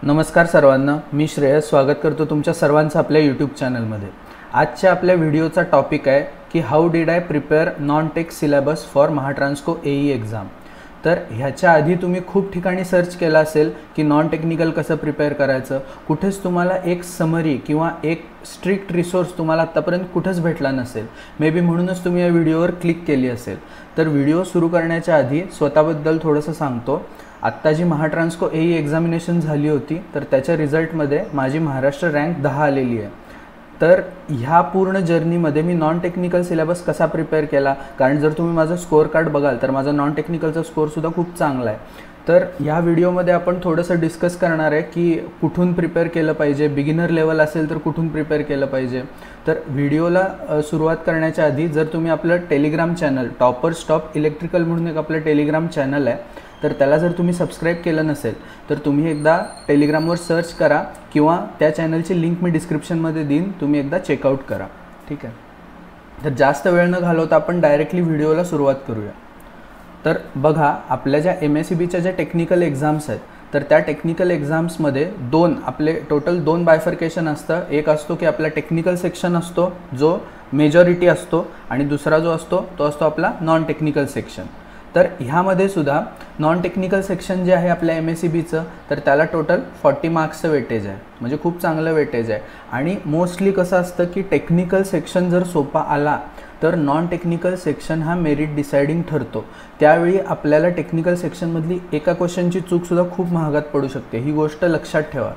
नमस्कार सर्वांना, मी श्रेयस स्वागत करतो तुमच्या सर्वांचं आपल्या यूट्यूब चॅनलमध्ये। आजच्या आपल्या व्हिडिओचा टॉपिक आहे की how did I prepare non tech syllabus for Mahatransco AE exam. तर ह्याच्या आधी तुम्ही खूप ठिकाणी सर्च केला असेल की नॉन टेक्निकल कसं प्रिपेअर करायचं, कुठेच तुम्हाला एक समरी किंवा एक स्ट्रिक्ट रिसोर्स तुम्हाला आत्तापर्यंत कुठेच भेटला नसेल। मे बी म्हणूनच तुम्ही या व्हिडिओवर क्लिक केली असेल। तर व्हिडिओ सुरू करण्याच्या आधी स्वतःबद्दल थोडंसं सांगतो। आत्ता जी महाट्रान्सको एई एक्झामिनेशन झाली होती तर त्याच्या रिझल्टमध्ये माझी महाराष्ट्र रँक 10 आलेली आहे। तर ह्या पूर्ण जर्नीमध्ये मी नॉन टेक्निकल सिलेबस कसा प्रिपेअर केला, कारण जर तुम्ही माझं स्कोअर कार्ड बघाल तर माझा नॉन टेक्निकलचा स्कोअरसुद्धा खूप चांगला आहे। तर ह्या व्हिडिओमध्ये आपण थोडंसं डिस्कस करणार आहे की कुठून प्रिपेअर केलं पाहिजे, बिगिनर लेवल असेल तर कुठून प्रिपेअर केलं पाहिजे। तर व्हिडिओला सुरुवात करण्याच्या आधी जर तुम्ही आपलं Telegram channel toppers top electrical म्हणून एक आपलं टेलिग्राम चॅनल आहे, तर त्याला जर तुम्ही सबस्क्राईब केलं नसेल तर तुम्ही एकदा टेलिग्रामवर सर्च करा किंवा त्या चॅनलची लिंक मी डिस्क्रिप्शनमध्ये देईन, तुम्ही एकदा चेकआउट करा, ठीक आहे। तर जास्त वेळ न घालवता आपण डायरेक्टली व्हिडिओला सुरुवात करूया। तर बघा, आपल्या ज्या MSEBच्या ज्या टेक्निकल एक्झाम्स आहेत तर त्या टेक्निकल एक्झाम्समध्ये टोटल दोन बायफर्केशन असतं। एक असतो की आपला टेक्निकल सेक्शन असतो जो मेजॉरिटी असतो आणि दुसरा जो असतो तो असतो आपला नॉन टेक्निकल सेक्शन। तर ह्यामध्ये सुद्धा नॉन टेक्निकल सेक्शन जे आहे आपल्या MSEBचं तर त्याला टोटल 40 मार्क्सचं वेटेज आहे, म्हणजे खूप चांगलं वेटेज आहे। आणि मोस्टली कसं असतं की टेक्निकल सेक्शन जर सोपा आला तर नॉन टेक्निकल सेक्शन हा मेरिट डिसाइडिंग ठरतो। त्यावेळी आपल्याला टेक्निकल सेक्शनमधली एका क्वेश्चनची चूकसुद्धा खूप महागात पडू शकते, ही गोष्ट लक्षात ठेवा।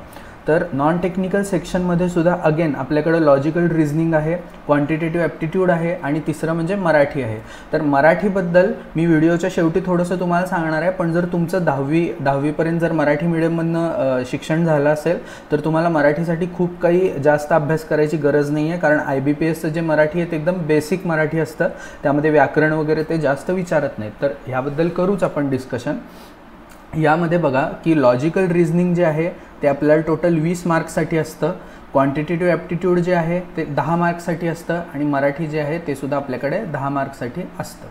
तर नॉन टेक्निकल सेक्शनमध्ये सुद्धा अगेन आपल्याकडे लॉजिकल रिझनिंग आहे, क्वांटिटेटिव्ह ॲप्टिट्यूड आहे आणि तिसरं म्हणजे मराठी आहे। तर मराठीबद्दल मी व्हिडिओच्या शेवटी थोडंसं तुम्हाला सांगणार आहे, पण जर तुमचं 10वीपर्यंत जर मराठी मीडियममधनं शिक्षण झालं असेल तर तुम्हाला मराठीसाठी खूप काही जास्त अभ्यास करायची गरज नाही आहे, कारण IBPSचं जे मराठी आहे ते एकदम बेसिक मराठी असतं, त्यामध्ये व्याकरण वगैरे ते जास्त विचारत नाहीत। तर ह्याबद्दल करूच आपण डिस्कशन। यामध्ये बघा की लॉजिकल रिझनिंग जे आहे ते आपल्याला टोटल 20 मार्क्ससाठी असतं, क्वांटिटेटिव्ह ॲप्टिट्यूड जे आहे ते 10 मार्क्ससाठी असतं आणि मराठी जे आहे ते सुद्धा आपल्याकडे 10 मार्क्ससाठी असतं।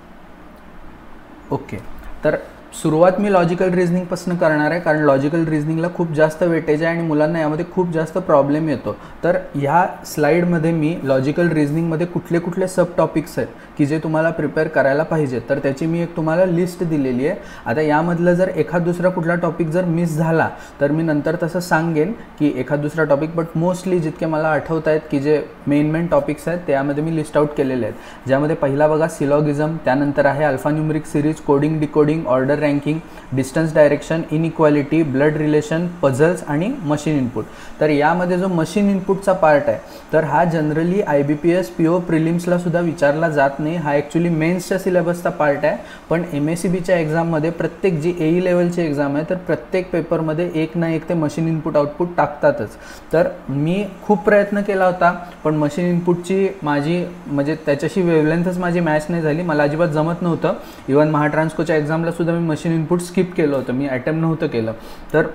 ओके, तर सुरुवात मी लॉजिकल रिझनिंगपासून करणार आहे, कारण लॉजिकल रिझनिंगला खूप जास्त वेटेज आहे आणि मुलांना यामध्ये खूप जास्त प्रॉब्लेम येतो। तर ह्या स्लाईडमध्ये मी लॉजिकल रिझनिंगमध्ये कुठले कुठले सब टॉपिक्स आहेत की जे तुम्हाला प्रिपेअर करायला पाहिजे तर त्याची मी एक तुम्हाला लिस्ट दिलेली आहे। आता यामधलं जर एखाद दुसरा कुठला टॉपिक जर मिस झाला तर मी नंतर तसं सांगेन की एखाद दुसरा टॉपिक, बट मोस्टली जितके मला आठवत आहेत की जे मेन टॉपिक्स आहेत त्यामध्ये मी लिस्ट आउट केलेले आहेत। ज्यामध्ये पहिला बघा सिलॉगिझम, त्यानंतर आहे alphanumeric series, coding decoding, order ranking, distance direction, inequality, blood relation, puzzles आणि मशीन इनपुट। तर यामध्ये जो मशीन इनपुटचा पार्ट आहे तर हा जनरली IBPS PO प्रिलिम्सला सुद्धा विचारला जात नाही, हा ॲक्च्युली मेन्सच्या सिलेबसचा पार्ट आहे। पण MSEBच्या एक्झाममध्ये प्रत्येक जी EI लेवलची एक्झाम आहे तर प्रत्येक पेपरमध्ये एक ना एक ते मशीन इनपुट आउटपुट टाकतातच। तर मी खूप प्रयत्न केला होता पण मशीन इनपुटची माझी म्हणजे त्याच्याशी वेवलेंथच माझी मॅच नाही झाली, मला अजिबात जमत नव्हतं। इवन महाट्रान्सकोच्या एक्झामला सुद्धा मी मशीन इनपुट स्किप केलं होतं, मी अटेम्प्ट नव्हतं केलं। तर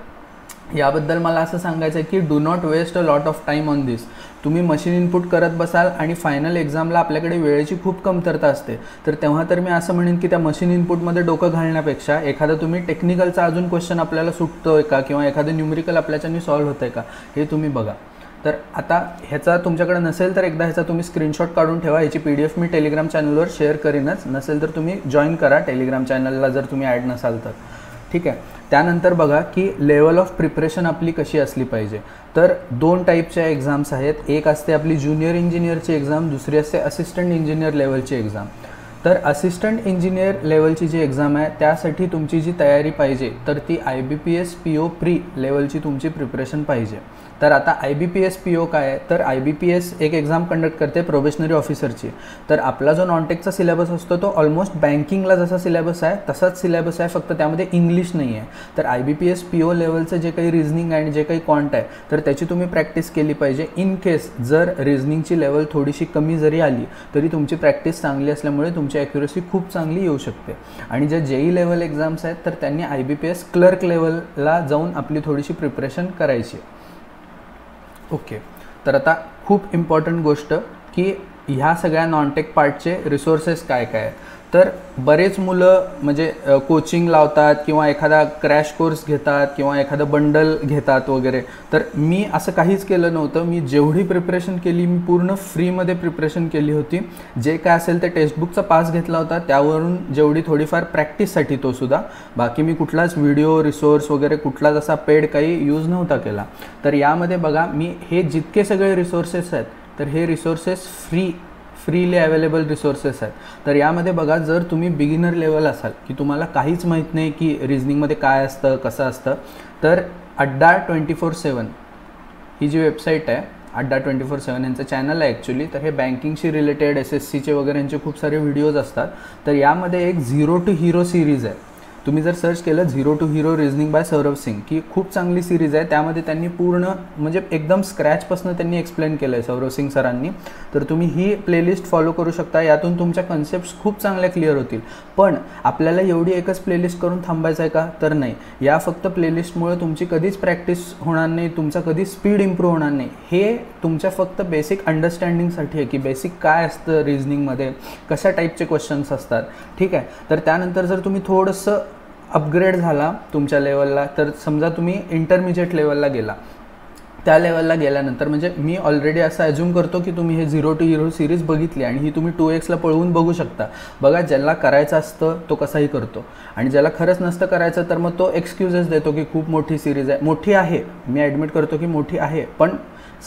याबद्दल मला असं सांगायचं आहे की do not waste a lot of time on this. तुम्ही मशीन इनपुट करत बसाल आणि फायनल एक्झामला आपल्याकडे वेळेची खूप कमतरता असते, तर तेव्हा तर मी असं म्हणेन की त्या मशीन इनपुटमध्ये डोकं घालण्यापेक्षा एखादा तुम्ही टेक्निकलचा अजून क्वेश्चन आपल्याला सुटतोय का किंवा एखादं न्यूमरिकल आपल्याच्यानी सॉल्व्ह होतं आहे का हे तुम्ही बघा। तर आता ह्याचा तुमच्याकडे नसेल तर एकदा ह्याचा तुम्ही स्क्रीनशॉट काढून ठेवा, ह्याची PDF मी टेलिग्राम चॅनलवर शेअर करीनच, नसेल तर तुम्ही जॉईन करा टेलिग्राम चॅनलला जर तुम्ही ॲड नसाल तर, ठीक आहे। त्यानंतर बघा की लेवल ऑफ प्रिपरेशन आपली कशी असली पाहिजे। तर 2 टाईपच्या एक्झाम्स आहेत, एक असते आपली ज्युनियर इंजिनियरची एक्झाम, दुसरी असते असिस्टंट इंजिनियर लेवलची एक्झाम। तर असिस्टंट इंजिनियर लेवलची जी एक्झाम आहे त्यासाठी तुमची जी तयारी पाहिजे तर ती IBPS PO प्री लेवलची तुमची प्रिपरेशन पाहिजे। तर आता IBPS PO काय आहे, तर IBPS एक एक्झाम कंडक्ट करते प्रोबेशनरी ऑफिसरची। तर आपला जो नॉनटेकचा सिलेबस असतो तो ऑलमोस्ट बँकिंगला जसा सिलेबस आहे तसाच सिलेबस आहे, फक्त त्यामध्ये इंग्लिश नाही आहे। तर IBPS PO लेवलचं जे काही रिझनिंग आणि जे काही क्वांट आहे तर त्याची तुम्ही प्रॅक्टिस केली पाहिजे। इन केस जर रिझनिंगची लेवल थोडीशी कमी जरी आली तरी तुमची प्रॅक्टिस चांगली असल्यामुळे तुमची ॲक्युरसी खूप चांगली येऊ शकते। आणि ज्या JEE लेवल एक्झाम्स आहेत तर त्यांनी IBPS क्लर्क लेवलला जाऊन आपली थोडीशी प्रिपरेशन करायची। ओके, तर आता खूप इम्पॉर्टंट गोष्ट की ह्या सगळ्या नॉनटेक पार्टचे रिसोर्सेस काय काय आहेत। तर बरेच मुलं म्हणजे कोचिंग लावतात किंवा एखादा क्रॅश कोर्स घेतात किंवा एखादं बंडल घेतात वगैरे. तर मी असं काहीच केलं नव्हतं. मी जेवढी प्रिपरेशन केली मी पूर्ण फ्रीमध्ये प्रिपरेशन केली होती. जे काय असेल ते टेक्स्टबुकचा पास घेतला होता, त्यावरून जेवढी थोडीफार प्रॅक्टिससाठी तो सुद्धा. बाकी मी कुठलाच व्हिडिओ रिसोर्स वगैरे कुठलाच असा पेड काही यूज नव्हता केला. तर यामध्ये बघा मी हे जितके सगळे रिसोर्सेस आहेत तर हे रिसोर्सेस फ्रीली अवेलेबल रिसोर्सेस आहेत. तर यामध्ये बघा जर तुम्ही बिगिनर लेवल असाल की तुम्हाला काहीच माहीत नाही की रिझनिंगमध्ये काय असतं कसं असतं, तर अड्डा 24/7 ही जी वेबसाईट आहे, अड्डा 24/7 यांचं चॅनल आहे ॲक्च्युली. तर हे बँकिंगशी रिलेटेड SSCचे वगैरे यांचे खूप सारे व्हिडिओज असतात. तर यामध्ये एक झिरो टू हिरो सिरीज आहे. तुम्ही जर सर्च केलं zero to hero reasoning by Saurabh Singh, की खूप चांगली सिरीज आहे. त्यामध्ये त्यांनी पूर्ण म्हणजे एकदम स्क्रॅचपासून त्यांनी एक्सप्लेन केलं आहे सौरभ सिंग सरांनी. तर तुम्ही ही प्लेलिस्ट फॉलो करू शकता. यातून तुमच्या कन्सेप्ट्स खूप चांगल्या क्लिअर होतील. पण आपल्याला एवढी एकच प्लेलिस्ट करून थांबायचं आहे का? तर नाही. या फक्त प्लेलिस्टमुळे तुमची कधीच प्रॅक्टिस होणार नाही, तुमचा कधीच स्पीड इम्प्रूव्ह होणार नाही. हे तुमच्या फक्त बेसिक अंडरस्टँडिंगसाठी आहे की बेसिक काय असतं रिझनिंगमध्ये, कशा टाईपचे क्वेश्चन्स असतात, ठीक आहे. तर त्यानंतर जर तुम्ही थोडंसं अपग्रेड झाला तुमच्या लेवलला, तर समजा तुम्ही इंटरमिजिएट लेवलला गेला, त्या लेवलला गेल्यानंतर म्हणजे मी ऑलरेडी असं ॲज्युम करतो की तुम्ही हे झिरो टू हिरो सिरीज बघितली आणि ही तुम्ही 2xला पळवून बघू शकता. बघा ज्याला करायचं असतं तो कसाही करतो आणि ज्याला खरंच नसतं करायचं तर मग तो एक्सक्यूजेस देतो की खूप मोठी सिरीज आहे. मोठी आहे, मी ॲडमिट करतो की मोठी आहे, पण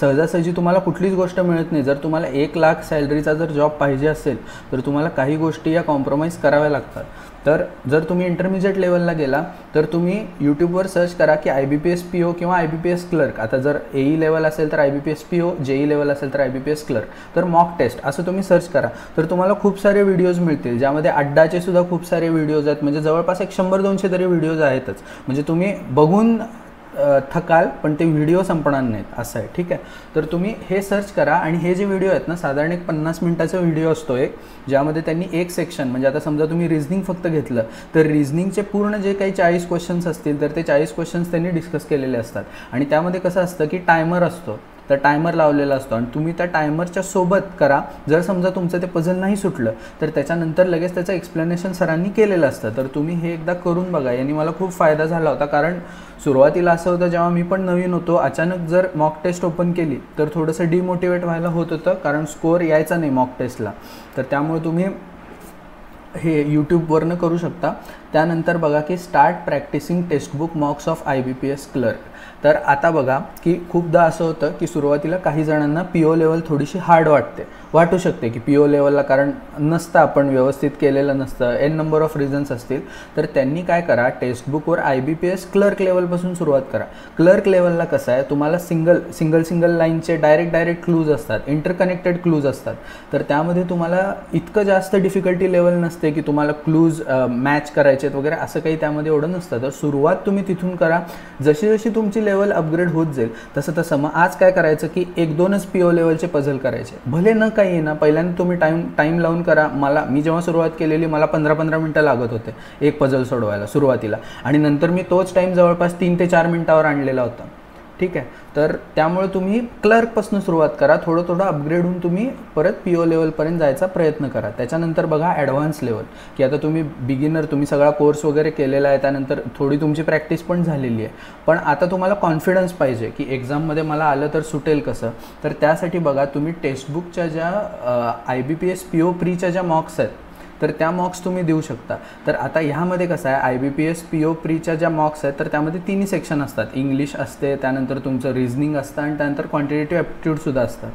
सहजासहजी तुम्हाला कुठलीच गोष्ट मिळत नाही. जर तुम्हाला 1 लाख सॅलरीचा जर जॉब पाहिजे असेल तर तुम्हाला काही गोष्टी या कॉम्प्रोमाइज कराव्या लागतात. तर जर तुम्ही इंटरमिजिएट लेवलला गेला तर तुम्ही यूट्यूबवर सर्च करा की IBPS PO किंवा IBPS क्लर्क. आता जर AE लेवल असेल तर IBPS PO, JE लेवल असेल तर IBPS क्लर्क. तर मॉक टेस्ट असं तुम्ही सर्च करा तर तुम्हाला खूप सारे व्हिडिओज मिळतील, ज्यामध्ये अड्डाचे सुद्धा खूप सारे व्हिडिओज आहेत. म्हणजे जवळपास एक 100-200 तरी व्हिडिओज आहेतच. म्हणजे तुम्ही बघून थकाल पण ते व्हिडिओ संपणार नाहीत असं आहे, ठीक आहे. तर तुम्ही हे सर्च करा आणि हे जे व्हिडिओ आहेत ना, साधारण एक 50 मिनिटाचा व्हिडिओ असतो एक, ज्यामध्ये त्यांनी एक सेक्शन म्हणजे आता समजा तुम्ही रिझनिंग फक्त घेतलं तर रिझनिंगचे पूर्ण जे काही 40 क्वेश्चन्स असतील तर ते 40 क्वेश्चन्स त्यांनी डिस्कस केलेले असतात. आणि त्यामध्ये कसं असतं की टायमर असतो, तर टायमर लावलेला असतो आणि तुम्ही त्या टायमरच्या सोबत करा. जर समजा तुमचं ते पझल नाही सुटलं तर त्याच्यानंतर लगेच त्याचं एक्सप्लेनेशन सरांनी केलेलं असतं. तर तुम्ही हे एकदा करून बघा. यांनी मला खूप फायदा झाला होता, कारण सुरुवातीला असं होतं जेव्हा मी पण नवीन होतो, अचानक जर मॉक टेस्ट ओपन केली तर थोडंसं डिमोटिवेट व्हायला होत होतं, कारण स्कोअर यायचा नाही मॉक टेस्टला. तर त्यामुळे तुम्ही हे यूट्यूबवरनं करू शकता. त्यानंतर बघा की start practising textbook mocks of IBPS clerk. तर आता बघा की खूपदा असं होतं की सुरुवातीला काही जणांना PO लेवल थोडीशी हार्ड वाटू शकते की PO लेवलला, कारण नसतं आपण व्यवस्थित केलेलं नसतं, N नंबर ऑफ रिझन्स असतील. तर त्यांनी काय करा, टेक्स्टबुकवर IBPS क्लर्क लेवलपासून सुरुवात करा. क्लर्क लेवलला कसं आहे, तुम्हाला सिंगल लाईनचे डायरेक्ट क्लूज असतात, इंटरकनेक्टेड क्लूज असतात. तर त्यामध्ये तुम्हाला इतकं जास्त डिफिकल्टी लेवल नसते की तुम्हाला क्लूज मॅच करायचे वगैरे, असं काही त्यामध्ये एवढं नसतं. तर सुरुवात तुम्ही तिथून करा. जशी जशी तुमची लेवल अपग्रेड होत जाईल तसं मग आज काय करायचं की 1-2च PO लेवलचे पझल करायचे, भले न काही आहे ना. पहिल्यांदा तुम्ही टाईम लावून करा. मी जेव्हा सुरुवात केलेली मला 15-15 मिनटं लागत होते एक पझल सोडवायला सुरुवातीला, आणि नंतर मी तोच टाईम जवळपास 3 ते 4 मिनटावर आणलेला होता, ठीक आहे. तर त्यामुळे तुम्ही क्लर्कपासून सुरुवात करा. थोडं अपग्रेड होऊन तुम्ही परत PO लेवलपर्यंत जायचा प्रयत्न करा. त्याच्यानंतर बघा ॲडव्हान्स लेवल, की आता तुम्ही बिगिनर, तुम्ही सगळा कोर्स वगैरे केलेला आहे, त्यानंतर थोडी तुमची प्रॅक्टिस पण झालेली आहे, पण आता तुम्हाला कॉन्फिडन्स पाहिजे की एक्झाममध्ये मला आलं तर सुटेल कसं. तर त्यासाठी बघा तुम्ही टेक्स्टबुकच्या ज्या IBPS PO प्रीच्या ज्या मॉक्स आहेत तर त्या मॉक्स तुम्ही देऊ शकता. तर आता ह्यामध्ये कसं आहे, IBPS PO प्रीच्या ज्या मॉक्स आहेत तर त्यामध्ये 3 सेक्शन असतात. इंग्लिश असते, त्यानंतर तुमचं रिझनिंग असतं आणि त्यानंतर क्वांटिटेटिव्ह ॲप्टिट्यूड सुद्धा असतं.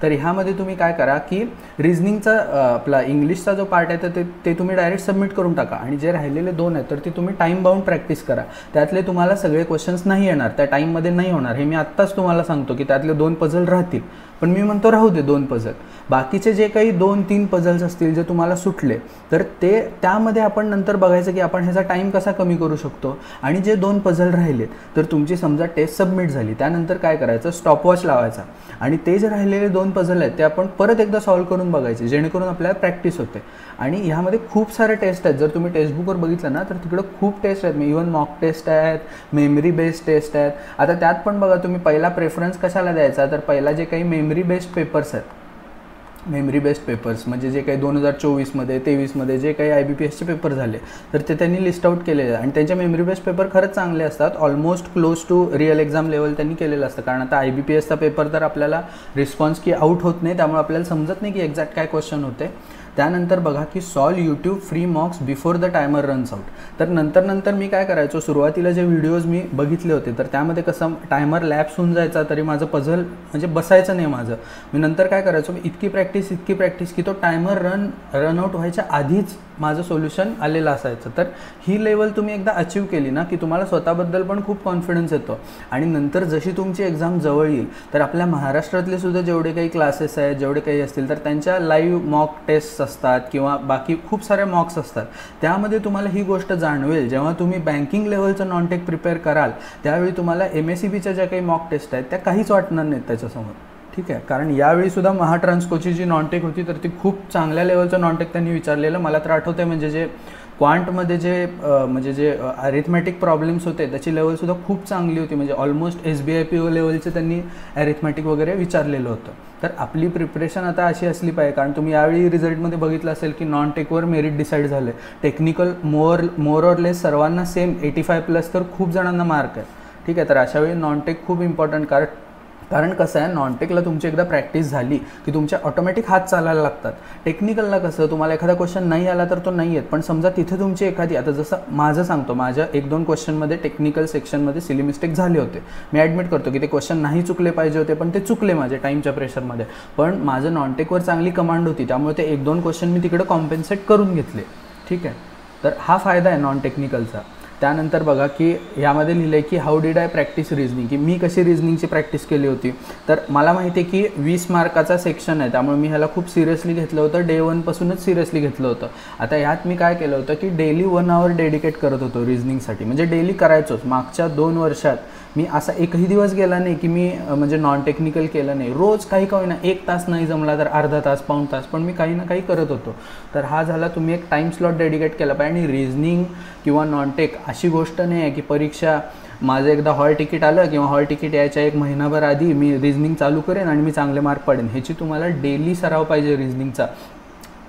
तर ह्यामध्ये तुम्ही काय करा की रिझनिंगचा आपला इंग्लिशचा जो पार्ट आहे तर ते तुम्ही डायरेक्ट सबमिट करून टाका, आणि जे राहिलेले 2 आहेत तर ते तुम्ही टाईम बाउंड प्रॅक्टिस करा. त्यातले तुम्हाला सगळे क्वेश्चन्स नाही येणार, त्या टाईममध्ये नाही होणार, हे मी आत्ताच तुम्हाला सांगतो की त्यातले 2 पझल राहतील, पण मी म्हणतो राहू दे 2 पझल. बाकीचे जे काही 2-3 पझल्स असतील जे तुम्हाला सुटले तर त्यामध्ये आपण नंतर बघायचं की आपण ह्याचा टाईम कसा कमी करू शकतो. आणि जे 2 पझल राहिलेत तर तुमची समजा टेस्ट सबमिट झाली, त्यानंतर काय करायचं, स्टॉपवॉच लावायचा आणि ते जे राहिलेले 2 पझल आहेत ते आपण परत एकदा सॉल्व्ह करून बघायचे, जेणेकरून आपल्याला प्रॅक्टिस होते. आणि ह्यामध्ये खूप सारे टेस्ट आहेत. जर तुम्ही टेक्स्टबुकवर बघितलं ना तर तिकडं खूप टेस्ट आहेत. इव्हन मॉक टेस्ट आहेत, मेमरी बेस्ड टेस्ट आहेत. आता त्यात पण बघा तुम्ही पहिला प्रेफरन्स कशाला द्यायचा, तर पहिला जे काही मेमरी बेस्ड पेपर्स आहेत मेमरी बेस्ड पेपर्स म्हणजे जे काही 2024मध्ये 23मध्ये जे काही IBPSचे पेपर झाले तर ते त्यांनी लिस्ट आउट केलेले आहे आणि त्यांचे मेमरी बेस्ड पेपर खरंच चांगले असतात. Almost close to real exam level त्यांनी केलेलं असतं. कारण आता IBPSचा पेपर तर आपल्याला रिस्पॉन्स की आउट होत नाही, त्यामुळे आपल्याला समजत नाही की एक्झॅक्ट काय क्वेश्चन होते. त्यानंतर बघा की solve YouTube free मॉक्स before the timer runs out. तर नंतर मी काय करायचो, सुरुवातीला जे व्हिडिओज मी बघितले होते तर त्यामध्ये कसं टायमर लॅप्स होऊन जायचा तरी माझं पझल म्हणजे बसायचं नाही माझं. मी नंतर काय करायचो, इतकी प्रॅक्टिस की तो टायमर रन आउट व्हायच्या आधीच माझं सोल्युशन आलेलं असायचं. तर ही लेवल तुम्ही एकदा अचीव केली ना की तुम्हाला स्वतःबद्दल पण खूप कॉन्फिडन्स येतो. आणि नंतर जशी तुमची एक्झाम जवळ येईल तर आपल्या महाराष्ट्रातले सुद्धा जेवढे काही क्लासेस आहेत, जेवढे काही असतील तर त्यांच्या लाईव्ह मॉक टेस्ट असतात किंवा बाकी खूप साऱ्या मॉक्स असतात. त्यामध्ये तुम्हाला ही गोष्ट जाणवेल, जेव्हा तुम्ही बँकिंग लेवलचं नॉन टेक प्रिपेअर कराल त्यावेळी तुम्हाला MSEBच्या ज्या काही मॉक टेस्ट आहेत त्या काहीच वाटणार नाहीत त्याच्यासमोर. ठीक आहे, कारण यावेळीसुद्धा महाट्रान्सकोची जी नॉनटेक होती तर ती खूप चांगल्या लेवलचं नॉनटेक त्यांनी विचारलेलं. मला तर आठवतं आहे म्हणजे जे क्वांटमध्ये जे अरिथमॅटिक प्रॉब्लेम्स होते त्याची लेवलसुद्धा खूप चांगली होती. म्हणजे ऑलमोस्ट SBIPO लेवलचे त्यांनी अरिथमॅटिक वगैरे विचारलेलं होतं. तर आपली प्रिपरेशन आता अशी असली पाहिजे, कारण तुम्ही यावेळी रिझल्टमध्ये बघितलं असेल की नॉन टेकवर मेरिट डिसाईड झालं आहे. टेक्निकल मोर ऑर लेस सर्वांना सेम 85+ तर खूप जणांना मार्क आहे. ठीक आहे, तर अशावेळी नॉन टेक खूप इम्पॉर्टंट. कारण कसं आहे, नॉनटेकला तुमची एकदा प्रॅक्टिस झाली की तुमच्या ऑटोमॅटिक हात चालायला लागतात. टेक्निकलला कसं तुम्हाला एखादा क्वेश्चन नाही आला तर तो नाही येत, पण समजा तिथे तुमची एखादी, आता जसं माझं सांगतो, माझ्या 1-2 क्वेश्चनमध्ये टेक्निकल सेक्शनमध्ये सिली मिस्टेक झाले होते. मी ॲडमिट करतो की ते क्वेश्चन नाही चुकले पाहिजे होते, पण ते चुकले माझे टाईमच्या प्रेशरमध्ये. पण माझं नॉनटेकवर चांगली कमांड होती त्यामुळे ते 1-2 क्वेश्चन मी तिकडे कॉम्पेन्सेट करून घेतले. ठीक आहे, तर हा फायदा आहे नॉन टेक्निकलचा. त्यानंतर बघा की यामध्ये लिहिलं आहे की how did I practice reasoning, की मी कशी रिझनिंगची प्रॅक्टिस केली होती. तर मला माहिती आहे की 20 मार्काचा सेक्शन आहे, त्यामुळे मी ह्याला खूप सिरियसली घेतलं होतं. डे 1 पासूनच सिरियसली घेतलं होतं. आता ह्यात मी काय केलं होतं की डेली 1 आवर डेडिकेट करत होतो रिझनिंगसाठी. म्हणजे डेली करायचोच. मागच्या 2 वर्षात मी असा एकही दिवस गेला नाही की मी म्हणजे नॉन टेक्निकल केलं नाही. रोज काही ना 1 तास नाही जमला तर अर्धा तास, पाऊण तास, पण मी काही ना काही करत होतो. तर हा झाला, तुम्ही एक टाईम स्लॉट डेडिकेट केला पाहिजे. आणि रिझनिंग किंवा नॉन टेक अशी गोष्ट नाही आहे की परीक्षा माझं एकदा हॉल तिकीट आलं किंवा हॉल तिकीट यायच्या 1 महिनाभर आधी मी रिझनिंग चालू करेन आणि मी चांगले मार्क पडेन. ह्याची तुम्हाला डेली सराव पाहिजे रिझनिंगचा,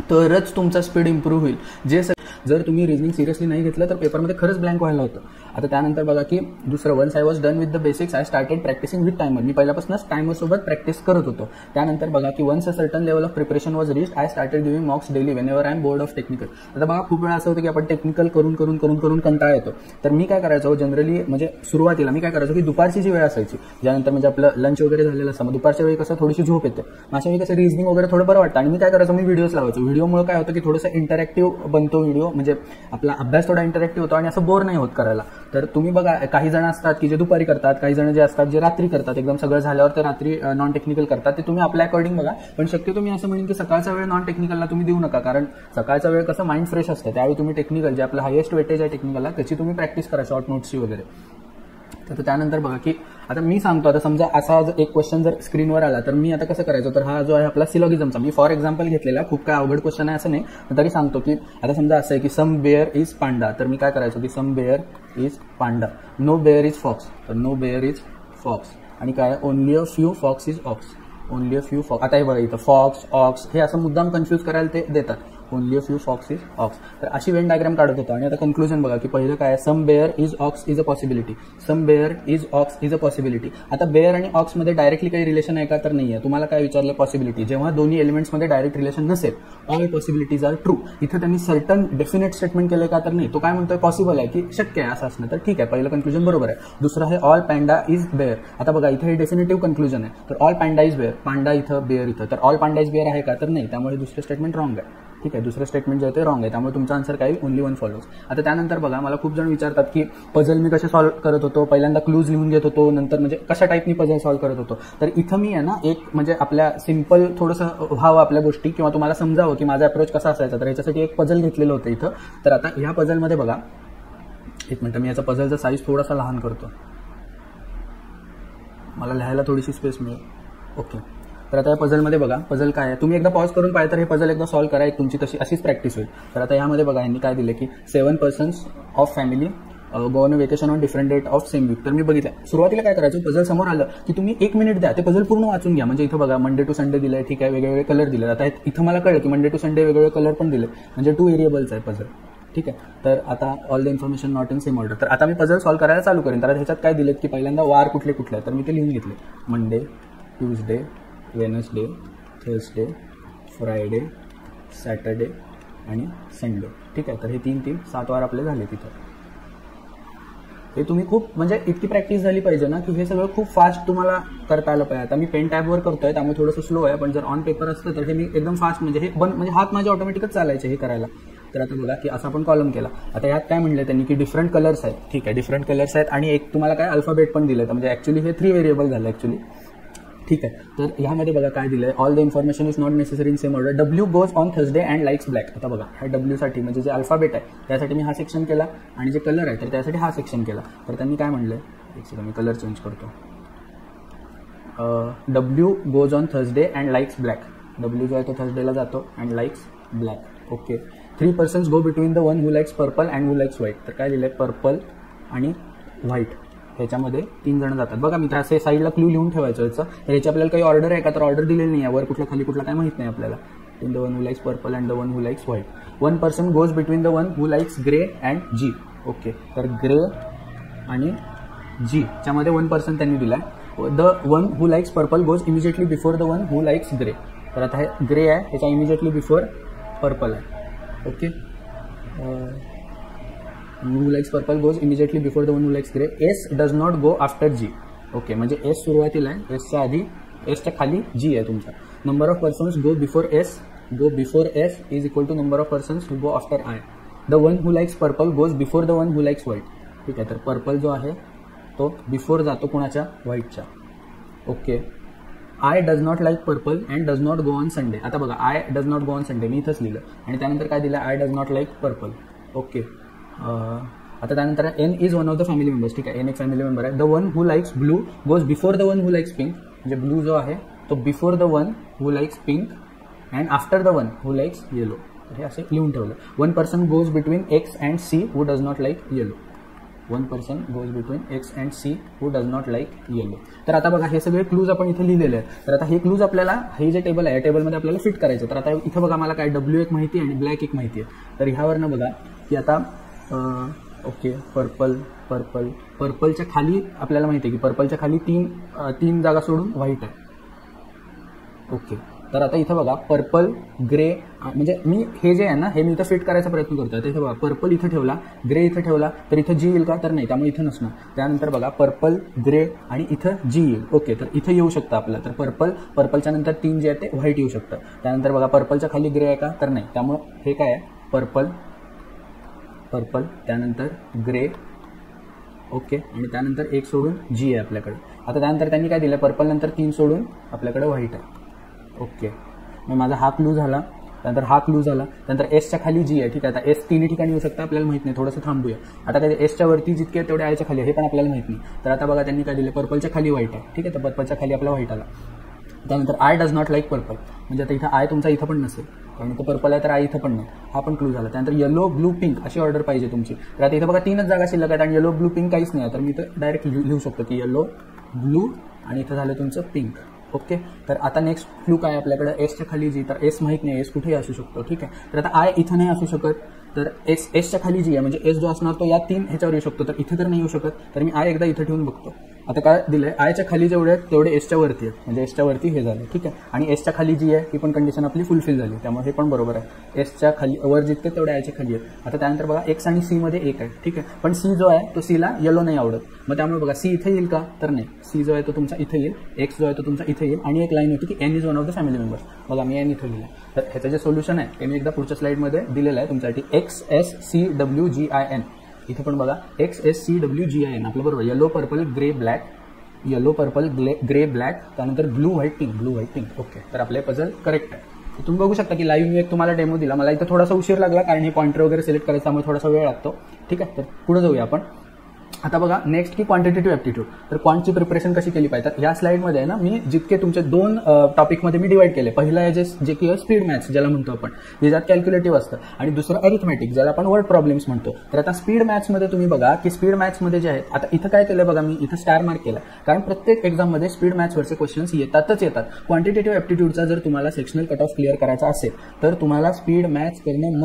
तरच तुमचा स्पीड इम्प्रूव्ह होईल. जर तुम्ही रिझनिंग सिरियसली नाही घेतलं तर पेपरमध्ये खरंच ब्लँक व्हायला होतं. आता त्यानंतर बघा की दुसरं, once I was done with the basics I started practicing with timer. मी पहिल्यापासूनच टायमरसोबत प्रॅक्टिस करत होतो. त्यानंतर बघा की once a certain level of preparation was reached I started giving mocks daily whenever I am bored of technical. आता बघा खूप वेळा असं होतं की आपण टेक्निकल करून कंटाळा येतो. तर मी काय करायचो जनरली, म्हणजे सुरुवातीला मी काय करायचो की दुपारची जी वेळ असायची, ज्यानंतर म्हणजे आपलं लंच वगैरे झालेलं असतं, मग दुपारच्या वेळी कसं थोडीशी झोप येते. माझ्या वेळी कसं रिझनिंग वगैरे थोडं बरं वाटतं आणि मी काय करायचो, मी व्हिडिओज लावायचो. व्हिडिओमुळे काय होतं की थोडंसं इंटरॅक्टिव्ह बनतो व्हिडिओ, म्हणजे आपला अभ्यास थोडा इंटरॅक्टिव्ह होतो आणि असं बोर नाही होत करायला. तर तुम्ही बघा काही जण असतात की जे दुपारी करतात, काही जण जे असतात जे रात्री करतात, एकदम सगळं झाल्यावर ते रात्री नॉन टेक्निकल करतात. ते तुम्ही आपल्या अकॉर्डिंग बघा. पण शक्यतो मी असं म्हणेन की सकाळचा वेळ नॉन टेक्निकलला तुम्ही देऊ नका, कारण सकाळचा वेळ कसं माइंड फ्रेश असतं. त्यावेळी तुम्ही टेक्निकल, जे आपलं हायेस्ट वेटेज आहे टेक्निकलला, त्याची तुम्ही प्रॅक्टिस करा, शॉर्ट नोट्सची वगैरे. तर त्यानंतर बघा की आता मी सांगतो, आता समजा असा एक क्वेश्चन जर स्क्रीनवर आला तर मी आता कसं करायचं, तर हा जो आहे आपला सिलॉगिझमचा मी फॉर एक्झाम्पल घेतलेला, खूप काय अवघड क्वेश्चन आहे असं नाही, तरी सांगतो की आता समजा असं आहे की सम बेअर इज पांडा. तर मी काय करायचो की some bear is panda, no bear is fox. तर नो बेअर इज फॉक्स आणि काय only a few fox is ox, only a few fox. आता हे बघा इथं फॉक्स, ऑक्स हे असं मुद्दाम कन्फ्यूज करायला ते देतात. Only a few fox is ox. तर अशी वेन डायग्राम काढत होतो. आणि आता कन्क्लुजन बघा की पहिलं काय, some bear is ox is a possibility. Some bear is ox is a possibility. आता बेअर आणि ऑक्समध्ये डायरेक्टली काही रिलेशन आहे का, तर नाही आहे. तुम्हाला काय विचारलं, पॉसिबिलिटी. जेव्हा दोन्ही एलिमेंट्समध्ये डायरेक्ट रिलेशन नसेल, ऑल पॉसिबिलिटीज आर ट्रू. इथं त्यांनी सर्टन डेफिनेट स्टेटमेंट केलं का, तर नाही. तो काय म्हणतोय, पॉसिबल आहे की शक्य आहे असं असणं. तर ठीक आहे, पहिलं कन्क्लुजन बरोबर आहे. दुसरं आहे ऑल पॅन्डा इज बेअर. आता बघा इथे हे डेफिनेटिव्ह कन्क्लुजन आहे. तर ऑल पॅन्डा इज बेअर, पांडा इथं, बेअर इथं. तर ऑल पॅन्डा इज बेअर आहे का, तर नाही. त्यामुळे दुसरं स्टेटमेंट रॉंग आहे. ठीक आहे, दुसरं स्टेटमेंट जे आहे ते रॉंग आहे. त्यामुळे तुमचा आन्सर काय, ओनली वन फॉलोज. आता त्यानंतर बघा, मला खूप जण विचारतात की पझल मी कसे सॉल्व्ह करत होतो. पहिल्यांदा क्लूज लिहून घेत होतो, नंतर म्हणजे कशा टाईपनी पझल सॉल्व्ह करत होतो. तर इथं मी आहे ना, एक म्हणजे आपल्या सिम्पल थोडंसं व्हावं आपल्या गोष्टी, किंवा तुम्हाला समजावं की माझा अप्रोच कसा असायचा, तर याच्यासाठी एक पझल घेतलेलं होतं इथं. तर आता ह्या पझलमध्ये बघा, एक मिनिट, मी याचा पझलचा साईज थोडासा लहान करतो, मला लिहायला थोडीशी स्पेस मिळेल. ओके, तर आता या पझलमध्ये बघा, पझल काय आहे तुम्ही एकदा पॉज करून पाहिजे तर हे पझल एकदा सॉल्व्ह करा, एक तुमची तशी अशीच प्रॅक्टिस होईल. तर आता यामध्ये बघा यांनी काय दिलं की 7 persons of family go on vacation on different date of same week. तर मी बघितलं सुरुवातीला काय करायचं, पझल समोर आलं की तुम्ही 1 मिनिट द्या, ते पझल पूर्ण वाचून घ्या. म्हणजे इथं बघा मंडे टू संडे दिलंय, ठीक आहे, वेगवेगळे कलर दिले. आता इथं मला कळलं की मंडे टू संडे वेगवेगळे कलर पण दिले, म्हणजे 2 व्हेरिएबल्स आहे पझल, ठीक आहे. तर आता all the information not in same order. तर आता मी पझल सॉल्व्ह करायला चालू करेन. तर ह्याच्यात काय दिलेत की पहिल्यांदा वार कुठले कुठले आहेत, तर मी ते लिहून घेतले. Monday, Tuesday, Wednesday, Thursday, Friday, Saturday आणि संडे, ठीक आहे. तर हे 7 वार आपले झाले तिथं. हे तुम्ही खूप म्हणजे इतकी प्रॅक्टिस झाली पाहिजे ना की हे सगळं खूप फास्ट तुम्हाला करता आलं पाहिजे. आता मी पेन टॅबवर करतोय त्यामुळे थोडंसं स्लो आहे, पण जर ऑन पेपर असतं तर हे मी एकदम फास्ट म्हणजे हे म्हणजे हात माझे ऑटोमॅटिकच चालायचे हे करायला. तर आता बघा की असा आपण कॉलम केला. आता यात काय म्हणलं त्यांनी की डिफरंट कलर्स आहेत, ठीक आहे, डिफरंट कलर्स आहेत आणि एक तुम्हाला काय अल्फाबेट पण दिलं. म्हणजे ऍक्च्युली हे 3 व्हेरिएबल झालं ऍक्च्युली, ठीक आहे. तर ह्यामध्ये बघा काय दिलंय, all the information is not necessary in same order. W goes on Thursday and likes black. आता बघा ह्या डब्ल्यूसाठी म्हणजे जे अल्फाबेट आहे त्यासाठी मी हा सेक्शन केला आणि जे कलर आहे तर त्यासाठी हा सेक्शन केला. तर त्यांनी काय म्हणलंय, एक सेकंड मी कलर चेंज करतो. W goes on Thursday and likes black. W जो आहे तो थर्सडेला जातो and likes black. Okay. 3 persons go between the one who likes purple and who likes white. तर काय दिलंय, पर्पल आणि व्हाईट ह्याच्यामध्ये 3 जण जातात. बघा मी असे साईडला क्लू लिहून ठेवायचं याचं. तर ह्याची आपल्याला काही ऑर्डर आहे का, तर ऑर्डर दिलेली नाही आहे, वर कुठला खाली कुठला काय माहित नाही आपल्याला. In the one who likes purple and the one who likes white. 1 person goes between the one who likes grey and G. Okay. तर ग्रे आणि जी च्यामध्ये 1 पर्सन त्यांनी दिलाय. The one who likes purple goes immediately before the one who likes grey. तर आता हे grey आहे, ह्याच्या इमिजिएटली बिफोर पर्पल आहे. Okay. who likes purple goes immediately before the one who likes gray. S does not go after G. Okay. म्हणजे S सुरुवातीला आहे, S च्या आधी, S च्या खाली G आहे तुमचा. Number of persons go before S is equal to number of persons who go after I. The one who likes purple goes before the one who likes white. ठीक आहे. तर purple जो आहे तो बिफोर जातो कोणाच्या, व्हाईटच्या. Okay. I does not like purple and does not go on Sunday. आता बघा I does not go on Sunday मी इथंच लिहिलं आणि त्यानंतर काय दिलं, I does not like purple. Okay. आता त्यानंतर N is one of the family members. ठीक आहे, एन एक फॅमिली मेंबर आहे. The one who likes blue goes before the one who likes pink. म्हणजे ब्लू जो आहे तो before the one who likes pink and after the one who likes yellow. हे असे लिहून ठेवलं. 1 person goes between X and C who does not like yellow. 1 person goes between X and C who does not like yellow. तर आता बघा हे सगळे clues आपण इथे लिहिलेले आहेत. तर आता हे क्लूज आपल्याला, हे जे टेबल आहे या टेबलमध्ये आपल्याला फिट करायचं. तर आता इथं बघा मला काय डब्ल्यू एक माहिती आहे आणि ब्लॅक एक माहिती आहे. तर ह्यावरनं बघा की आता ओके पर्पलच्या खाली आपल्याला माहिती आहे की पर्पलच्या खाली तीन जागा सोडून व्हाईट आहे. ओके. तर आता इथं बघा पर्पल ग्रे, म्हणजे मी हे जे आहे ना हे मी इथं फिट करायचा प्रयत्न करतोय. तर इथं बघा पर्पल इथं ठेवला, ग्रे इथं ठेवला, तर इथं जी येईल का, तर नाही, त्यामुळे इथं नसणार. त्यानंतर बघा पर्पल ग्रे आणि इथं जी येईल. ओके. तर इथं येऊ शकतं आपल्याला. तर पर्पलच्या नंतर 3 जे आहे ते व्हाईट येऊ शकतं. त्यानंतर बघा पर्पलच्या खाली ग्रे आहे का, तर नाही, त्यामुळं हे काय आहे पर्पल त्यानंतर ग्रे. ओके. आणि त्यानंतर एक सोडून जी आहे आपल्याकडे. आता त्यानंतर त्यांनी काय दिलं, पर्पल नंतर 3 सोडून आपल्याकडे व्हाईट आहे. ओके. मग माझा हा क्लू झाला, त्यानंतर हा क्लू झाला, त्यानंतर एसच्या खाली जी आहे. ठीक आहे. आता एस 3 ठिकाणी येऊ शकतं, आपल्याला माहित नाही, थोडंसं थांबूया. आता काय एसच्या वरती जितके आहे तेवढे आयच्या खाली आहे हे पण आपल्याला माहित नाही. तर आता बघा त्यांनी काय दिलं, पर्पलच्या खाली व्हाईट आहे. ठीक आहे. तर पर्पलच्या खाली आपला व्हाईट आला. त्यानंतर I does not like purple, म्हणजे आता इथं आय तुमचा इथं पण नसेल कारण तो पर्पल आहे, तर आय इथं पण नाही. हा पण क्लू झाला. त्यानंतर येलो ब्लू पिंक अशी ऑर्डर पाहिजे तुमची. तर आता इथं बघा 3च जागा शिल्लक आहेत आणि येलो ब्लू पिंक काहीच नाही आहे. तर मी इथं डायरेक्ट लिहू शकतो की येलो ब्लू आणि इथं झालं तुमचं पिंक. ओके. तर आता नेक्स्ट क्लू काय आपल्याकडे, एसच्या खाली जी, तर एस माहित नाही, एस कुठेही असू शकतो. ठीक आहे. तर आता आय इथं नाही असू शकत, तर एसच्या खाली जी आहे म्हणजे एस जो असणार तो या 3 ह्याच्यावर येऊ शकतो. तर इथे तर नाही येऊ शकत, तर मी आय एकदा इथं ठेवून बघतो. आता काय दिलंय, आयच्या खाली जेवढे आहेत तेवढे एसच्या वरती आहेत, म्हणजे एसच्या वरती हे झालं. ठीक आहे. आणि एसच्या खाली जी आहे ही पण कंडिशन आपली फुलफिल झाली, त्यामुळे हे पण बरोबर आहे. एसच्या खाली वर जितके तेवढे आयच्या खाली आहेत. आता त्यानंतर बघा एक्स आणि सी मध्ये 1 आहे. ठीक आहे. पण सी जो आहे तो सीला येलो नाही आवडत, मग त्यामुळे बघा सी इथे येईल का, तर नाही. सी जो आहे तो तुमचा इथे येईल, एक्स जो आहे तो तुमचा इथे येईल आणि एक लाईन होती की N is one of the family members. बघा मी एन इथे लिहिलं. तर ह्याचं जे सोल्युशन आहे ते मी एकदा पुढच्या स्लाइडमध्ये दिलेलं आहे तुमच्यासाठी. XSCWGIN. इथे पण बघा XSCWGIN आपलं बरोबर. Yellow purple grey black, yellow purple grey black, त्यानंतर ब्लू व्हाईट पिंक. ओके. तर आपले पझल करेक्ट आहे. तुम्ही बघू शकता की लाईव्ह मी एक तुम्हाला डेमो दिला. मला इथं थोडासा उशीर लागला कारण हे पॉइंटर वगैरे सिलेक्ट करायचा, त्यामुळे थोडासा वेळ लागतो. ठीक आहे. तर पुढे जाऊया आपण. आता बघा नेक्स्ट की क्वांटिटेटिव्ह ॲप्टिट्यूड. तर क्वांटची प्रिपरेशन कशी केली पाहिजे. तर या स्लाइडमध्ये आहे ना मी जितके तुमचे 2 टॉपिकमध्ये मी डिवाइड केले. पहिला आहे जे की स्पीड मॅथ्स ज्याला म्हणतो आपण, ज्यात कॅल्क्युलेटिव्ह असतं, आणि दुसरं अरिथमॅटिक ज्याला आपण वर्ड प्रॉब्लेम्स म्हणतो. तर आता स्पीड मॅथ्समध्ये तुम्ही बघा की स्पीड मॅथ्समध्ये जे आहेत, आता इथं काय केलं बघा, मी इथं स्टार मार्क केला कारण प्रत्येक एक्झाममध्ये स्पीड मॅथ्सवरचे क्वेश्चन्स येतातच येतात. क्वांटिटेटिव्ह ॲप्टिट्यूडचा जर तुम्हाला सेक्शनल कट ऑफ क्लिअर करायचा असेल तर तुम्हाला स्पीड मॅथ्स करणं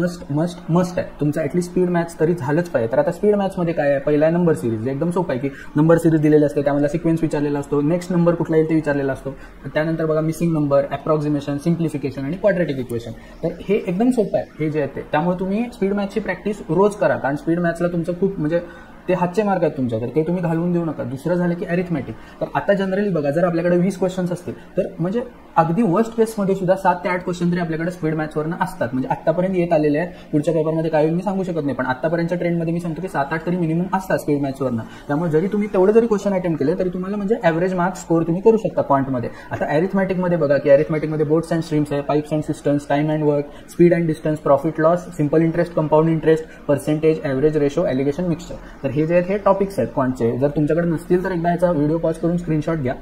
मस्ट आहे. तुमचं ॲटलीस्ट स्पीड मॅथ्स तरी झालंच पाहिजे. तर आता स्पीड मॅथ्समध्ये काय आहे, पहिला नंबर सिरीज एकदम सोपं आहे की नंबर सिरीज दिलेले असते, त्यामध्ये सिक्वेन्स विचारलेला असतो, नेक्स्ट नंबर कुठला येईल ते विचारलेला असतो. त्यानंतर बघा मिसिंग नंबर, अप्रॉक्सिमेशन, सिम्प्लिफिकेशन आणि क्वाड्रॅटिक इक्वेशन. तर हे एकदम सोपं आहे हे जे आहे ते. त्यामुळे तुम्ही स्पीड मॅथची प्रॅक्टिस रोज करा कारण स्पीड मॅथ्सला तुमचं खूप म्हणजे ते हातचे मार्क आहेत तुमच्या, तर ते तुम्ही घालवून देऊ नका. दुसरं झालं की अरिथमॅटिक. तर आता जनरली बघा जर आपल्याकडे 20 क्वेश्चन्स असतील तर म्हणजे अगदी वर्स्ट केसमध्ये सुद्धा 7 ते 8 क्वेश्चन तरी आपल्याकडे स्पीड मॅथ्सवरनं असतात. म्हणजे आतापर्यंत येत आलेले आहेत, पुढच्या पेपरमध्ये काय होईल मी सांगू शकत नाही, पण आतापर्यंतच्या ट्रेंडमध्ये मी सांगतो की 7-8 तरी मिनिमम असतात स्पीड मॅथ्सवरनं. त्यामुळे जरी तुम्ही तेवढे जरी क्वेश्चन अटेम्प्ट केले तरी तुम्हाला म्हणजे ॲव्हरेज मार्क्स स्कोर तुम्ही करू शकता क्वांटमध्ये. आता अरिथमॅटिकमध्ये बघा की अरिथमॅटिकमध्ये बोर्ड्स अँड स्ट्रीम्स आहे, pipes and cisterns, time and work, speed and distance, profit loss, simple interest, compound interest, percentage, average ratio, alligation, mixture. तर हे जे आहेत हे टॉपिक्स आहेत क्वांटचे. जर तुमच्याकडे नसतील तर एकदा याचा व्हिडिओ पॉज करून स्क्रीनशॉट घ्या.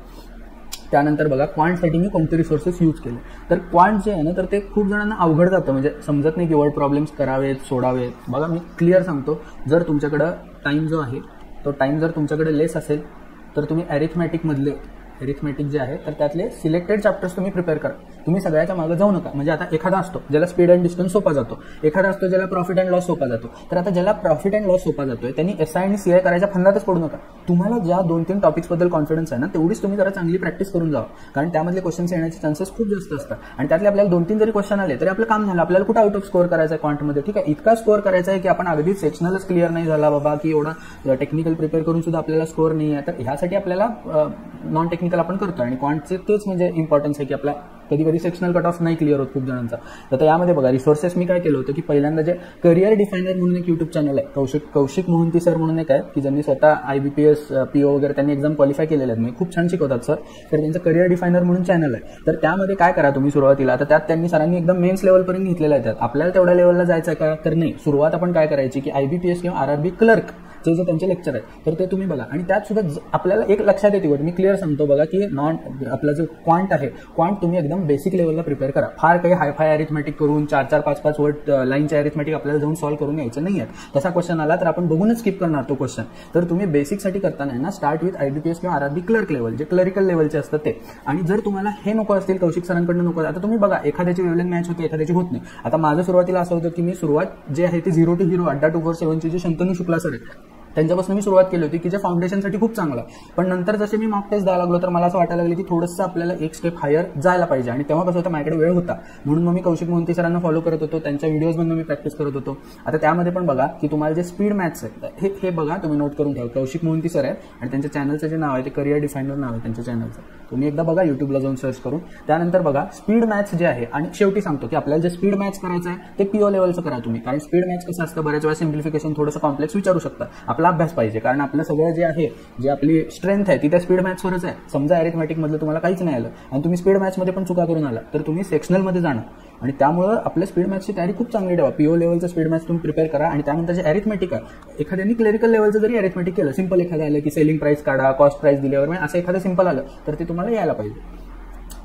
त्यानंतर बघा क्वांटसाठी मी कोणते रिसोर्सेस यूज केले. तर क्वांट जे आहे ना तर ते खूप जणांना अवघड जातं, म्हणजे समजत नाही की वर्ड प्रॉब्लेम्स करावेत सोडावेत. बघा मी क्लिअर सांगतो, जर तुमच्याकडं टाईम जो आहे तो टाईम जर तुमच्याकडे लेस असेल तर तुम्ही अरिथमॅटिक जे आहे तर त्यातले सिलेक्टेड चॅप्टर्स तुम्ही प्रिपेअर करा. तुम्ही सगळ्याच्या मागे जाऊ नका. म्हणजे आता एखादा असतो ज्याला स्पीड अँड डिस्टन्स सोपा जातो, एखादा असतो ज्याला प्रॉफिट अँड लॉस सोपा जातो. तर आता ज्याला प्रॉफिट अँड लॉस सोपा जातोय त्यांनी SI आणि CI करायच्या फंदातच पडू नका. तुम्हाला ज्या 2-3 टॉपिक्सबद्दल कॉन्फिडन्स आहे ना तेवढीच तुम्ही जरा चांगली प्रॅक्टिस करून जावा, कारण त्यामधले क्वेश्चन्स येण्याचे चान्सेस खूप जास्त असतात. आणि त्यातले आपल्याला 2-3 जरी क्वेश्चन आले तरी आपलं काम झालं. आपल्याला कुठं आउट ऑफ स्कोअर करायचं आहे क्वांटमध्ये, ठीक आहे, इतका स्कोअर करायचा आहे की आपण अगदी सेक्शनलच क्लिअर नाही झाला बाबा, की एवढा टेक्निकल प्रिपेअर करून सुद्धा आपल्याला स्कोअर नाही आहे. तर ह्यासाठी आपल्याला नॉन टेक्निकल आपण करतो आणि क्वांटचे तेच म्हणजे इम्पॉर्टन्स आहे की आपला कधी कधी सेक्शनल कट ऑफ नाही क्लिअर होत खूप जणांचा. तर यामध्ये बघा रिसोर्सेस मी काय केलं होतं की पहिल्यांदा जे करिअर डिफायनर म्हणून एक युट्यूब चॅनल आहे, कौशिक मोहंती सर म्हणून एक आहे की ज्यांनी स्वतः IBPS PO वगैरे त्यांनी एक्झाम क्वालिफाय केलेले आहेत, म्हणजे खूप छान शिकवतात सर. तर त्यांचं करिअर डिफायनर म्हणून चॅनल आहे. तर त्यामध्ये काय करा तुम्ही सुरुवातीला, आता त्यात त्यांनी सरांनी एकदम मेन्स लेवलपर्यंत घेतलेलं आहे. त्यात आपल्याला तेवढ्या लेवलला जायचं आहे का, तर नाही. सुरुवात आपण काय करायची की IBPS किंवा RRB क्लर्क जे त्यांचे लेक्चर आहेत तर ते तुम्ही बघा. आणि त्यात सुद्धा आपल्याला एक लक्षात येते, मी क्लिअर सांगतो बघा की आपला जो क्वांट आहे, क्वांट तुम्ही एकदम बेसिक लेवलला प्रिपेअर करा. फार काही हायफाय अरिथमॅटिक करून 4-4, 5-5 वर्ड लाईनचे अरिथमॅटिक आपल्याला जाऊन सॉल्व्ह करून यायचं नाही आहे. तसा क्वेश्चन आला तर आपण बघूनच स्किप करणार तो क्वेश्चन. तर तुम्ही बेसिकसाठी करताना ना स्टार्ट विथ IBPS किंवा RRB क्लर्क लेवल, जे क्लरिकल लेवलचे असतात ते. आणि जर तुम्हाला हे नको असतील, कौशिक सरांकडून नको, आता तुम्ही बघा एखाद्याची वेवलेंथ मॅच होते एखाद्याची होत नाही. आता माझं सुरुवातीला असं होतं की मी सुरुवात जे आहे ती 0 to 0 अड्डा 247 जे शंतनू शुक्ला सर आहेत त्यांच्यापासून मी सुरुवात केली होती की जे फाउंडेशनसाठी खूप चांगलं आहे. पण नंतर जसे मी मॉक टेस्ट द्यायला लागलो तर मला असं वाटायला लागलं की थोडंसं आपल्याला एक स्टेप हायर जायला पाहिजे. आणि तेव्हा कसं होतं माझ्याकडे वेळ होता म्हणून मग मी कौशिक मोहंती सरांना फॉलो करत होतो, त्यांच्या व्हिडिओजमधून मी प्रॅक्टिस करत होतो. आता त्यामध्ये पण बघा की तुम्हाला जे स्पीड मॅथ्स आहे हे बघा तुम्ही नोट करून ठेवा. कौशिक मोहंती सर आहे आणि त्यांच्या चॅनलचं जे नाव आहे ते करिअर डिफायनर नाव आहे त्यांच्या चॅनलचं. तुम्ही एकदा बघा युट्यूबला जाऊन सर्च करून. त्यानंतर बघा स्पीड मॅथ्स जे आहे, आणि शेवटी सांगतो की आपल्याला जे स्पीड मॅथ्स करायचं आहे ते PO लेवलचं करा तुम्ही, कारण स्पीड मॅथ्स कसं असतं बऱ्याच वेळा सिम्प्लिफिकेशन थोडंसं कॉम्प्लेक्स विचारू शकता. आपला अभ्यास पाहिजे, कारण आपलं सगळं जे आहे जे आपली स्ट्रेंथ आहे ती त्या स्पीड मॅथ्सवरच आहे. समजा अरिथमॅटिक मधलं तुम्हाला काहीच नाही आलं आणि तुम्ही स्पीड मॅथ्समध्ये पण चुका करून आला तर तुम्ही सेक्शनलमध्ये जाणार. आणि त्यामुळं आपल्या स्पीड मॅथ्सची तयारी खूप चांगली ठेवा. PO लेवलचं स्पीड मॅथ्स तुम्ही प्रिपेअर करा. आणि त्यानंतर जे अरिथमॅटिक आहे, एखाद्याने क्लरिकल लेवलचं जरी अरिथमॅटिक केलं, सिंपल एखादं आलं की सेलिंग प्राइस काढा, कॉस्ट प्राइस दिल्यावर, असं एखादं सिंपल आलं तर ते तुम्हाला यायला पाहिजे.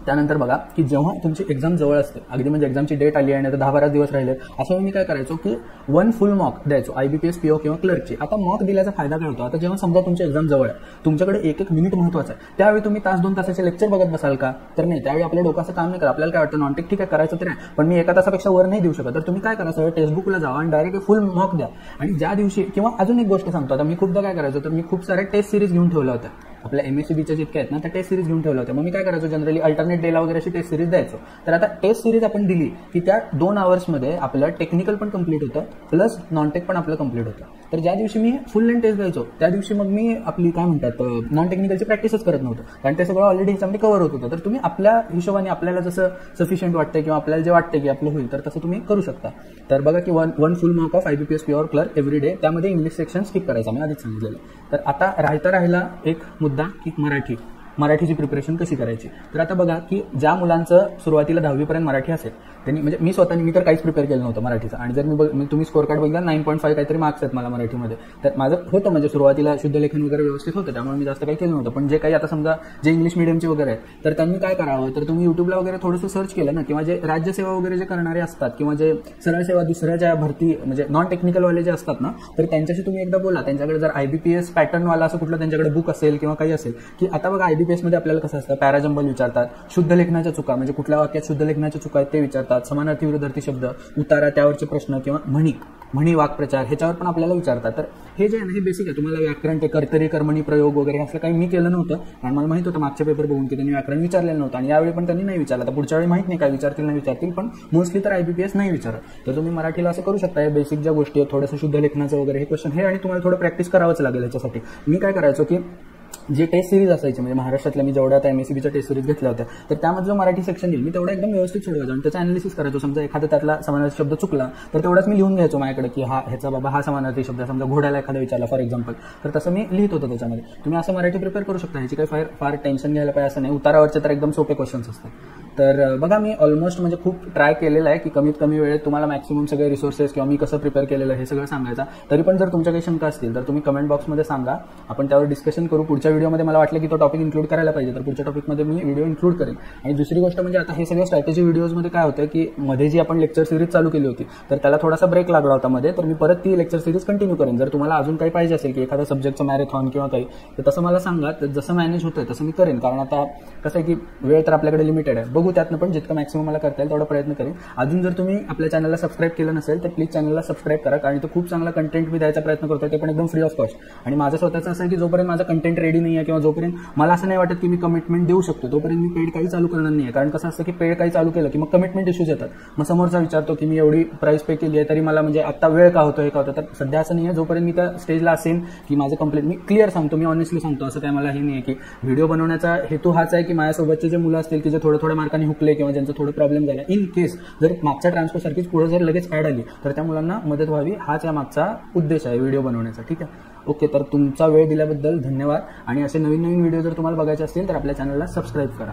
त्यानंतर बघा की जेव्हा तुमची एक्झाम जवळ असते, अगदी म्हणजे एक्झामची डेट आली आहे आणि आता 10-12 दिवस राहिले, अशा वेळी मी काय करायचो की 1 फुल मॉक द्यायचो IBPS PO किंवा क्लर्कची. आता मॉक दिल्याचा फायदा काय होतो, आता जेव्हा समजा तुमची एक्झाम जवळ आहे, तुमच्याकडे 1-1 मिनिट महत्त्वाचं आहे, त्यावेळी तुम्ही तास-2 तासाचे लेक्चर बघत बसाल का, तर नाही. त्यावेळी आपल्या डोकाचं काम नाही करा. आपल्याला काय वाटतं नॉनटेक ठीक आहे करायचं तरी आहे, पण मी 1 तासापेक्षा वर नाही देऊ शकत. तर तुम्ही काय करा, सगळं टेक्स्टबुकला जावा आणि डायरेक्ट फुल मॉक द्या. आणि ज्या दिवशी, किंवा अजून एक गोष्ट सांगतो, आता मी खूपदा काय करायचो तर मी खूप साऱ्या टेस्ट सिरीज घेऊन ठेवल्या होत्या. आपल्या MSCBच्या जितक्या आहेत ना त्या टेस्ट सिरीज घेऊन ठेवल्या होत्या. मग मी काय करायचो जनरली अल्टरनेट डेला वगैरे अशी टेस्ट सिरीज द्यायचो. तर आता टेस्ट सिरीज आपण दिली की त्या 2 आवर्समध्ये आपलं टेक्निकल पण कंप्लीट होतं प्लस नॉन-टेक पण आपलं कंप्लीट होतं. तर ज्या दिवशी मी फुल लेंथ टेस्ट द्यायचो त्या दिवशी मग मी आपली काय म्हणतात नॉन टेक्निकलची प्रॅक्टिसच करत नव्हतो, कारण ते सगळं ऑलरेडी ह्याच्यामध्ये कव्हर होत होतं. तर तुम्ही आपल्या हिशोबाने आपल्याला जसं सफिशियंट वाटतं किंवा आपल्याला जे वाटतं की आपलं होईल तर तसं तुम्ही करू शकता. तर बघा की 1 फुल mark of IBPS PO clerk every day, त्यामध्ये इंग्लिश सेक्शन स्किप करायचा मी आधीच सांगितलेलं. तर आता राहिला एक मुद्दा की मराठीची प्रिपरेशन कशी करायची. तर आता बघा की ज्या मुलांचं सुरुवातीला 10वीपर्यंत मराठी असेल त्यांनी, म्हणजे मी तर काहीच प्रिपेअर केलं नव्हतं मराठीचं, आणि जर तुम्ही स्कोर कार्ड बघितला 9.5 काहीतरी मार्क्स आहेत मला मराठीमध्ये. तर माझं होतं म्हणजे सुरुवातीला शुद्ध लेखन वगैरे व्यवस्थित होतं, त्यामुळे मी जास्त काही केलं नव्हतं. पण जे काही आता समजा जे इंग्लिश मीडियमचे वगैरे आहेत तर त्यांनी काय करावं, तर तुम्ही युट्यूबला वगैरे थोडंसं सर्च केलं ना, किंवा जे राज्यसेवा वगैरे जे करणारे असतात किंवा जे सरळ सेवा दुसऱ्या ज्या भरती म्हणजे नॉन टेक्निकलवाले जे असतात ना, तर त्यांच्याशी तुम्ही एकदा बोला. त्यांच्याकडे जर IBPS पॅटर्नवाला असं कुठलं त्यांच्याकडे बुक असेल किंवा काही असेल, की आता बघा IBPS मध्ये आपल्याला कसं असतं, पॅराजंबल विचारतात, शुद्ध लेखनाच्या चुका म्हणजे कुठल्या वाक्यात शुद्ध लेखनाच्या चुका आहेत ते विचारतात, समानार्थी विरुद्धार्थी शब्द, उतारा त्यावरचे प्रश्न किंवा म्हणी वाक्प्रचार ह्याच्यावर पण आपल्याला विचारतात. तर हे जे आहे ना हे बेसिक आहे. तुम्हाला व्याकरण ते कर्तरी कर्मणी प्रयोग वगैरे असं काही मी केलं नव्हतं, कारण मला माहित होतं मागच्या पेपर बघून की त्यांनी व्याकरण विचारलेलं नव्हतं, आणि यावेळी पण त्यांनी नाही विचारलं. तर पुढच्या वेळी माहित नाही काय विचारतील नाही विचारतील, पण मोस्टली तर IBPS नाही विचारत. तर तुम्ही मराठीला असं करू शकता. हे बेसिक ज्या गोष्टी आहेत, थोडंसं शुद्ध लेखनाचं वगैरे हे क्वेश्चन हे, आणि तुम्हाला थोडं प्रॅक्टिस करावंच लागेल याच्यासाठी. मी काय करायचो की जे टेस्ट सिरीज असायची म्हणजे महाराष्ट्रातल्या मी जेवढ्या आता MSCBच्या टेस्ट सिरीज घेतल्या होत्या, तर त्यामधलं मराठी सेक्शन येईल मी तेवढा एकदम व्यवस्थित सोडवायचो आणि त्याचं अनालिसिस करायचो. समजा एखादा त्यातला समानार्थी शब्द चुकला तर तेवढाच मी लिहून घ्यायचो माझ्याकडे की ह्याचा बाबा हा समानार्थी शब्द, समजा घोड्याला एखादा विचारला फॉर एक्झाम्पल, तर तसं मी लिहित होतो त्याच्यामध्ये. तुम्ही असं मराठी प्रिपेअर करू शकता, ह्याची काही फार टेन्शन घ्यायला पाहिजे असं नाही. उतारावरचे तर एकदम सोपे क्वेश्चन्स असतात. तर बघा मी ऑलमोस्ट म्हणजे खूप ट्राय केलेलं आहे की कमीत कमी वेळेत तुम्हाला मॅक्सिमम सगळे रिसोर्सेस किंवा मी कसं प्रिपेअर केलेलं हे सगळं सांगायचं. तरी पण जर तुमच्या काही शंका असतील तर तुम्ही कमेंट बॉक्समध्ये सांगा, आपण त्यावर डिस्कशन करू. पुढच्या व्हिडिओमध्ये मला वाटलं की तो टॉपिक इन्क्लूड करायला पाहिजे, तर पुढच्या टॉपिकमध्ये मी व्हिडिओ इन्क्लूड करेन. आणि दुसरी गोष्ट म्हणजे आता हे सगळं स्ट्रॅटेजी व्हिडिओजमध्ये काय होतं की मध्ये जी आपण लेक्चर सिरीज चालू केली होती तर त्याला थोडासा ब्रेक लागला होता मध्ये, तर मी परत ती लेक्चर सिरीज कंटिन्यू करेन. जर तुम्हाला अजून काही पाहिजे असेल की एखादा सब्जेक्टचं मॅरेथॉन किंवा काही, तर तसं मला सांगा, तर जसं मॅनेज होतंय तसं मी करेन. कारण आता कसं आहे की वेळ तर आपल्याकडे लिमिटेड आहे. बघू त्यातनं पण जितकं मॅक्सिमम मला करता येईल तेवढा प्रयत्न करेन. अजून जर तुम्ही आपल्या चॅनलला सबस्क्राईब केलं नसेल तर प्लीज चॅनलला सबस्क्राईब करा, कारण तो खूप चांगला कंटेंट मी द्यायचा प्रयत्न करतोय, ते पण एकदम फ्री ऑफ कॉस्ट. आणि माझं स्वतःचं असं आहे की जोपर्यंत माझा कंटेंट रेडी नाही आहे किंवा जोपर्यंत मला असं नाही वाटत की मी कमिटमेंट देऊ शकतो, तोपर्यंत मी पेड काही चालू करणार नाही आहे. कारण कसं असतं की पेड काही चालू केलं की मग कमिटमेंट इश्यूज येतात. मग समोरचा विचारतो की मी एवढी प्राइस पे केली आहे तरी मला म्हणजे आता वेळ का होतो हे का होतं. तर सध्या असं नाही आहे. जोपर्यंत मी त्या स्टेजला असेल की माझं कंप्लीट, मी क्लिअर सांगतो, मी ऑनेस्टली सांगतो, असं काय मला हे नाही आहे की व्हिडिओ बनवण्याचा हेतू हाच आहे की माझ्यासोबतचे जे मुलं असतील की जे थोड्या मार्काने हुकले किंवा ज्यांचं थोडं प्रॉब्लेम झाला, इन केस जर मागच्या ट्रान्सफर सारखीच पुढे जर लगेच ॲड आली तर त्या मुलांना मदत व्हावी, हाच या मागचा उद्देश आहे व्हिडिओ बनवण्याचा. ठीक आहे, ओके. तर तुमचा वेळ दिल्याबद्दल धन्यवाद. आणि असे नवीन व्हिडिओ जर तुम्हाला बघायचे असतील तर आपल्या चॅनलला सबस्क्राईब करा.